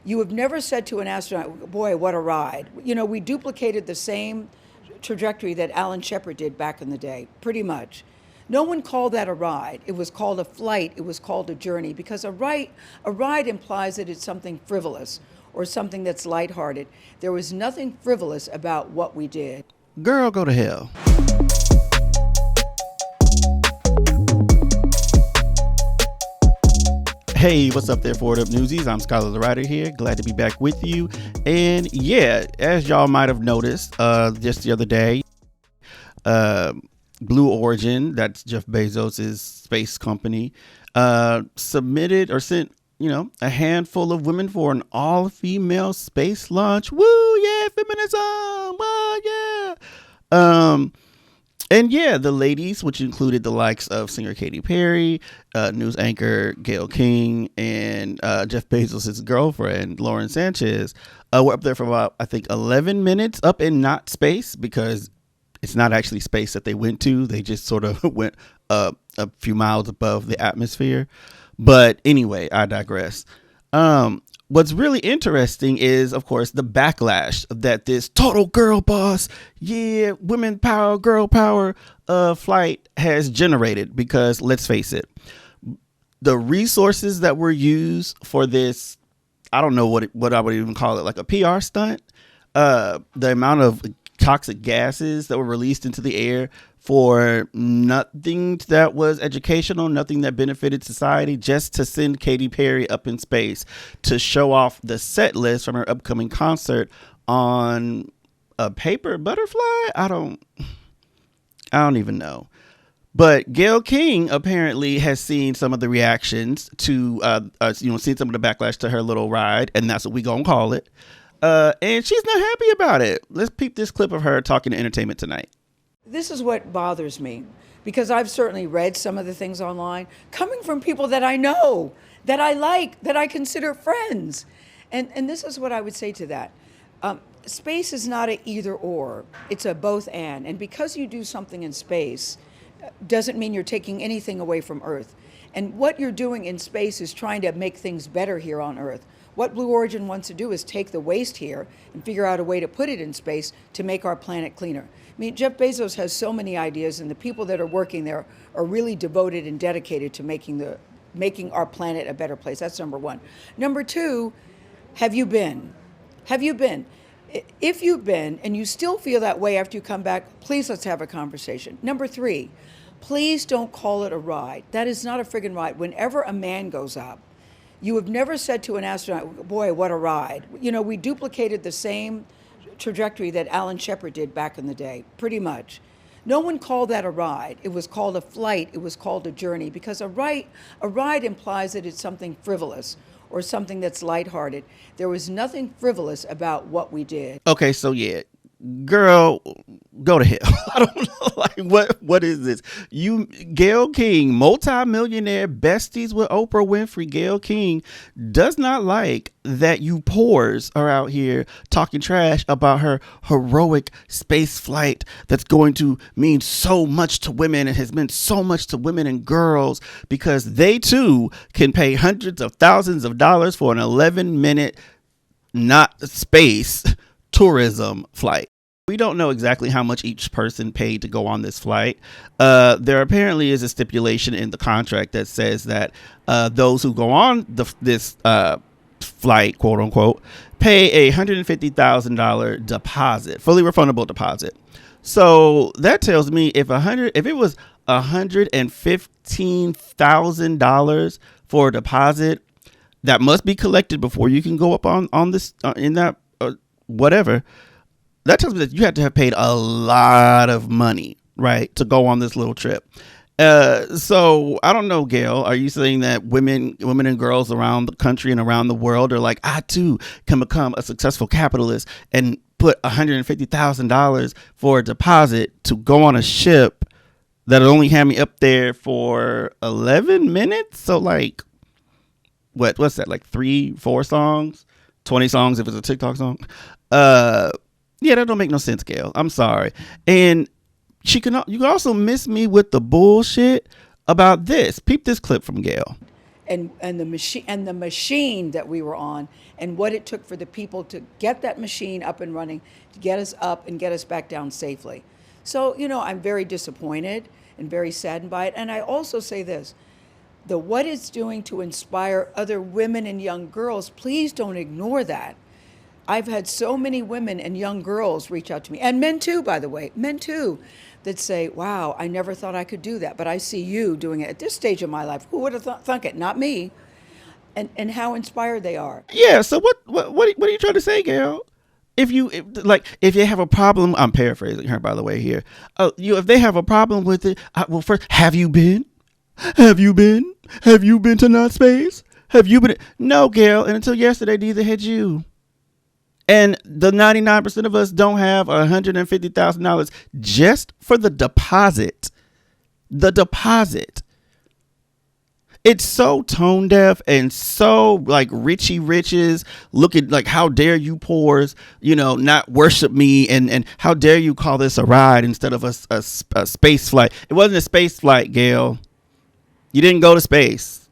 You have never said to an astronaut, boy, what a ride. You know, we duplicated the same trajectory that Alan Shepard did back in the day, pretty much. No one called that a ride. It was called a flight. It was called a journey, because a ride implies that it's something frivolous or something that's lighthearted. There was nothing frivolous about what we did. Girl, go to hell. Hey, what's up there, Forward Up Newsies? I'm Skylar the Writer here. Glad to be back with you. And yeah, as y'all might have noticed just the other day, Blue Origin, that's Jeff Bezos' space company, submitted or sent, a handful of women for an all-female space launch. Woo, yeah, feminism, wow, yeah. And yeah, the ladies, which included the likes of singer Katy Perry, news anchor Gayle King, and Jeff Bezos' girlfriend, Lauren Sanchez, were up there for about, I think, 11 minutes up in not space, because it's not actually space that they went to. They just sort of went a few miles above the atmosphere. But anyway, I digress. What's really interesting is, of course, the backlash that this total girl boss, yeah, women power, girl power flight has generated. Because let's face it, the resources that were used for this, I don't know what I would even call it, like a PR stunt, the amount of toxic gases that were released into the air for nothing that was educational, nothing that benefited society, just to send Katy Perry up in space to show off the set list from her upcoming concert on a paper butterfly. I don't even know. But Gayle King apparently has seen some of the reactions to, seen some of the backlash to her little ride, and that's what we gonna call it. And she's not happy about it. Let's peep this clip of her talking to Entertainment Tonight. This is what bothers me, because I've certainly read some of the things online coming from people that I know, that I like, that I consider friends. And this is what I would say to that. Space is not an either or, it's a both and. And because you do something in space doesn't mean you're taking anything away from Earth. And what you're doing in space is trying to make things better here on Earth. What Blue Origin wants to do is take the waste here and figure out a way to put it in space to make our planet cleaner. I mean, Jeff Bezos has so many ideas, and the people that are working there are really devoted and dedicated to making our planet a better place. That's number one. Number two, have you been? Have you been? If you've been and you still feel that way after you come back, please let's have a conversation. Number three, please don't call it a ride. That is not a friggin' ride. Whenever a man goes up, you have never said to an astronaut, boy, what a ride. You know, we duplicated the same trajectory that Alan Shepard did back in the day, pretty much. No one called that a ride. It was called a flight. It was called a journey, because a ride implies that it's something frivolous or something that's lighthearted. There was nothing frivolous about what we did. Okay, so yeah, girl, go to hell. I don't know, like what is this? You, Gayle King, multi-millionaire, besties with Oprah Winfrey. Gayle King does not like that you pores are out here talking trash about her heroic space flight that's going to mean so much to women and has meant so much to women and girls, because they too can pay hundreds of thousands of dollars for an 11-minute not space tourism flight. We don't know exactly how much each person paid to go on this flight. There apparently is a stipulation in the contract that says that those who go on this flight, quote unquote, pay a $150,000 deposit, fully refundable deposit. So that tells me if it was $115,000 for a deposit that must be collected before you can go up on this in that whatever. That tells me that you had to have paid a lot of money, right, to go on this little trip. So I don't know, Gayle, are you saying that women and girls around the country and around the world are like, I too can become a successful capitalist and put $150,000 for a deposit to go on a ship that'll only have me up there for 11 minutes? So like, what's that, like 3-4 songs, 20 songs if it's a TikTok song? Yeah, that don't make no sense, Gayle. I'm sorry. And you can also miss me with the bullshit about this. Peep this clip from Gayle. and the machine that we were on, and what it took for the people to get that machine up and running, to get us up and get us back down safely. So, I'm very disappointed and very saddened by it. And I also say this, what it's doing to inspire other women and young girls, please don't ignore that. I've had so many women and young girls reach out to me, and men too, by the way, men too, that say, wow, I never thought I could do that, but I see you doing it at this stage of my life. Who would have thunk it? Not me. And how inspired they are. Yeah. So what are you trying to say, Gayle? If you have a problem, I'm paraphrasing her, by the way, here. If they have a problem with it, well, first, have you been? Have you been? Have you been to Not Space? Have you been? No, Gayle. And until yesterday, neither had you. And the 99% of us don't have $150,000 just for the deposit. The deposit. It's so tone deaf and so like Richie Riches looking like, how dare you poors, not worship me, and how dare you call this a ride instead of a space flight. It wasn't a space flight, Gayle. You didn't go to space.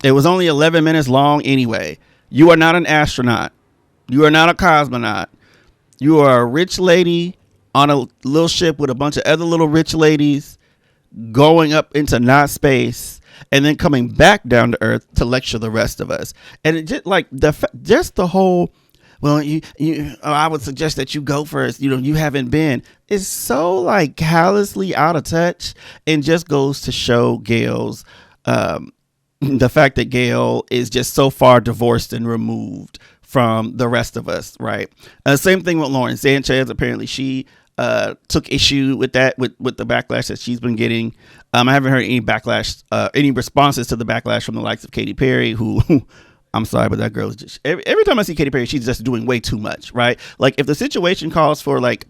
It was only 11 minutes long anyway. You are not an astronaut. You are not a cosmonaut. You are a rich lady on a little ship with a bunch of other little rich ladies going up into not space and then coming back down to Earth to lecture the rest of us. And it just like the whole, well, I would suggest that you go first. You haven't been. It's so like callously out of touch, and just goes to show Gayle's the fact that Gayle is just so far divorced and removed from the rest of us, right? Same thing with Lauren Sanchez. Apparently, she took issue with that, with the backlash that she's been getting. I haven't heard any backlash, any responses to the backlash from the likes of Katy Perry, who I'm sorry, but that girl is just, every time I see Katy Perry, she's just doing way too much, right? Like if the situation calls for like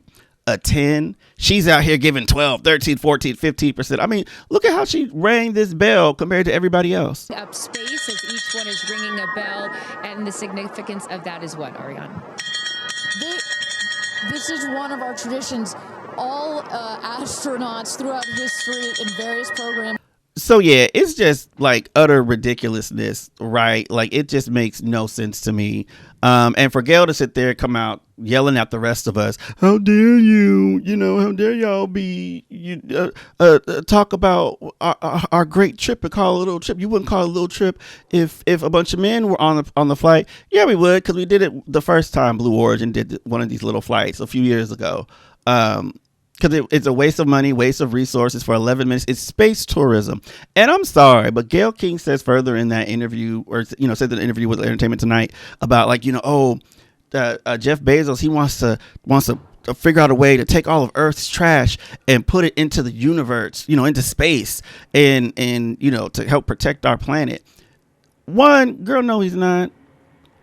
a 10, she's out here giving 12, 13, 14, 15%. I mean, look at how she rang this bell compared to everybody else. Up space as each one is ringing a bell, and the significance of that is what, Ariane? This is one of our traditions. All astronauts throughout history in various programs. So yeah, it's just like utter ridiculousness, right? Like it just makes no sense to me. And for Gayle to sit there and come out yelling at the rest of us, how dare you, how dare y'all be, talk about our great trip and call it a little trip. You wouldn't call it a little trip if a bunch of men were on the flight. Yeah, we would, because we did it the first time Blue Origin did one of these little flights a few years ago. Because it's a waste of money, waste of resources for 11 minutes. It's space tourism. And I'm sorry, but Gayle King says further in that interview, or, said in the interview with Entertainment Tonight about like, Jeff Bezos, he wants to figure out a way to take all of Earth's trash and put it into the universe, into space and to help protect our planet. One, girl, no, he's not.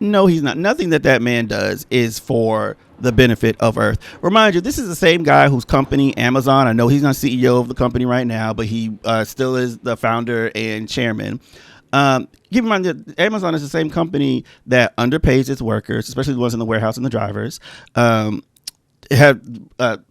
No, he's not. Nothing that man does is for the benefit of Earth. Remind you, this is the same guy whose company, Amazon, I know he's not CEO of the company right now, but he still is the founder and chairman. Keep in mind that Amazon is the same company that underpays its workers, especially the ones in the warehouse and the drivers.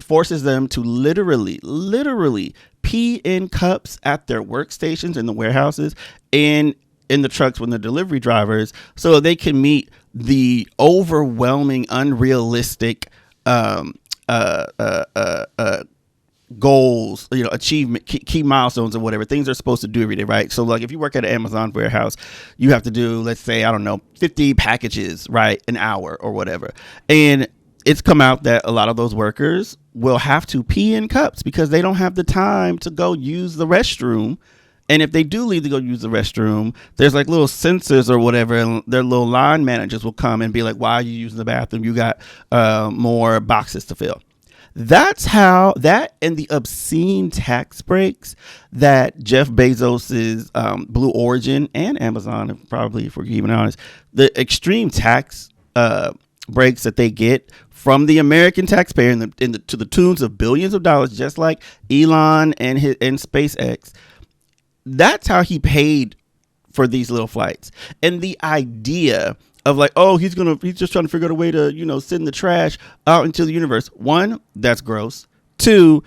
Forces them to literally pee in cups at their workstations in the warehouses and in the trucks when they're delivery drivers, so they can meet the overwhelming, unrealistic goals, achievement, key milestones or whatever things they're supposed to do every day, right? So like if you work at an Amazon warehouse, you have to do, let's say, 50 packages, right, an hour or whatever. And it's come out that a lot of those workers will have to pee in cups because they don't have the time to go use the restroom. And if they do leave to go use the restroom, there's like little sensors or whatever, and their little line managers will come and be like, why are you using the bathroom? You got more boxes to fill. That's how that, and the obscene tax breaks that Jeff Bezos's Blue Origin and Amazon, probably, if we're even honest, the extreme tax breaks that they get from the American taxpayer to the tunes of billions of dollars, just like Elon and SpaceX. That's how he paid for these little flights. And the idea of like, oh, he's just trying to figure out a way to, send the trash out into the universe. One, that's gross. Two,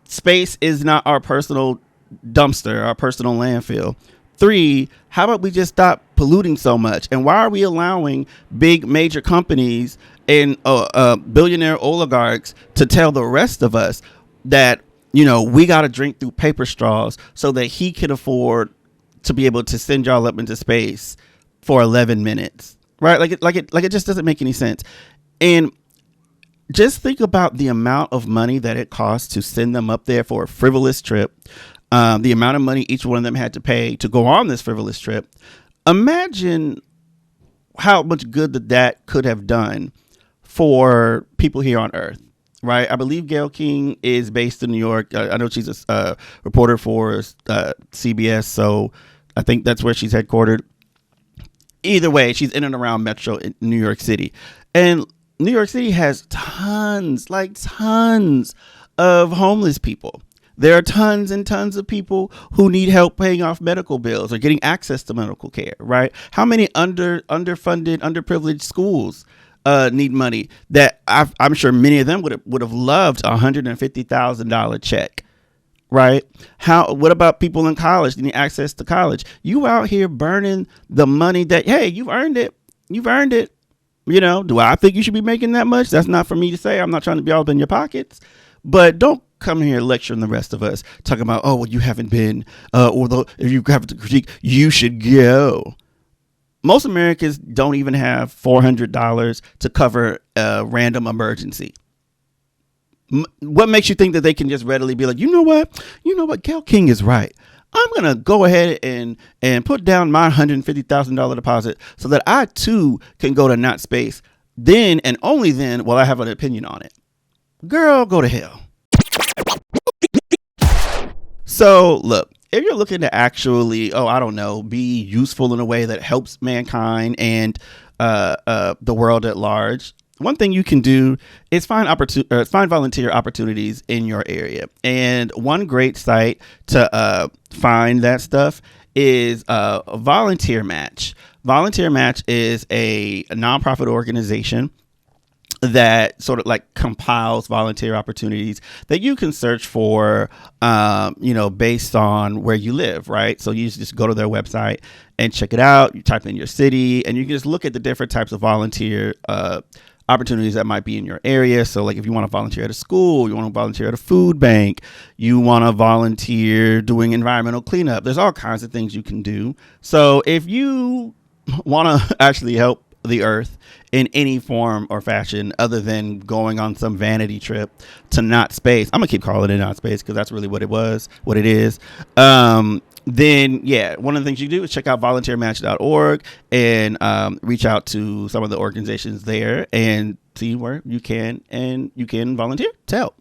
space is not our personal dumpster, our personal landfill. 3, how about we just stop polluting so much? And why are we allowing big major companies and billionaire oligarchs to tell the rest of us that, you know, we got to drink through paper straws so that he can afford to be able to send y'all up into space for 11 minutes, right? Like it just doesn't make any sense. And just think about the amount of money that it costs to send them up there for a frivolous trip. The amount of money each one of them had to pay to go on this frivolous trip. Imagine how much good that could have done for people here on Earth, right? I believe Gayle King is based in New York. I know she's a reporter for CBS, so I think that's where she's headquartered. Either way, she's in and around Metro in New York City. And New York City has tons of homeless people. There are tons and tons of people who need help paying off medical bills or getting access to medical care, right? How many underfunded, underprivileged schools need money that I'm sure many of them would have loved $150,000 check, right? What about people in college needing access to college? You out here burning the money that, hey, you've earned it. You know, do I think you should be making that much? That's not for me to say. I'm not trying to be all up in your pockets, but don't come here lecturing the rest of us talking about, oh, well, you haven't been, if you have to critique, you should go. Most Americans don't even have $400 to cover a random emergency. What makes you think that they can just readily be like, you know what, Gayle King is right. I'm going to go ahead and put down my $150,000 deposit so that I too can go to not space. Then and only then will I have an opinion on it. Girl, go to hell. So look, if you're looking to actually, be useful in a way that helps mankind and the world at large, one thing you can do is find volunteer opportunities in your area. And one great site to find that stuff is Volunteer Match. Volunteer Match is a nonprofit organization that sort of like compiles volunteer opportunities that you can search for, based on where you live, right? So you just go to their website and check it out. You type in your city and you can just look at the different types of volunteer opportunities that might be in your area. So like if you want to volunteer at a school, you want to volunteer at a food bank, you want to volunteer doing environmental cleanup, there's all kinds of things you can do. So if you want to actually help the earth in any form or fashion other than going on some vanity trip to not space, I'm gonna keep calling it not space because that's really what it is. Then one of the things you do is check out volunteermatch.org and reach out to some of the organizations there and see where you can volunteer to help.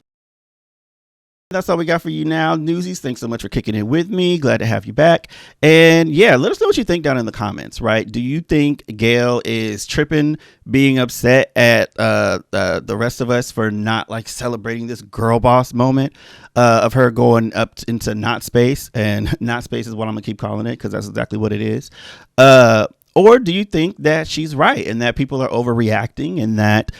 That's all we got for you now, Newsies. Thanks so much for kicking it with me. Glad to have you back. And let us know what you think down in the comments, right? Do you think Gayle is tripping, being upset at the rest of us for not like celebrating this girl boss moment of her going up into not space? And not space is what I'm gonna keep calling it because that's exactly what it is. Or do you think that she's right and that people are overreacting and that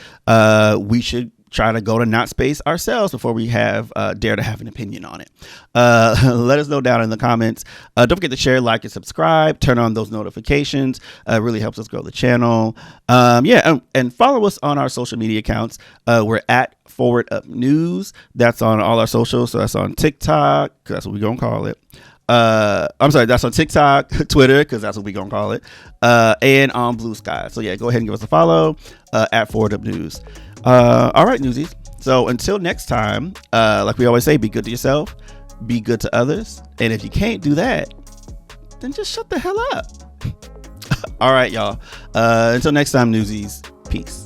we should try to go to not space ourselves before we have dare to have an opinion on it? Let us know down in the comments. Don't forget to share, like, and subscribe. Turn on those notifications. It really helps us grow the channel. And follow us on our social media accounts. We're at Forward Up News. That's on all our socials. So that's on TikTok, because that's what we're going to call it. That's on TikTok, Twitter, because that's what we're going to call it, and on Blue Sky. So go ahead and give us a follow at Forward Up News. All right, Newsies. So until next time, like we always say, be good to yourself, be good to others. And if you can't do that, then just shut the hell up. All right, y'all. Until next time, Newsies. Peace.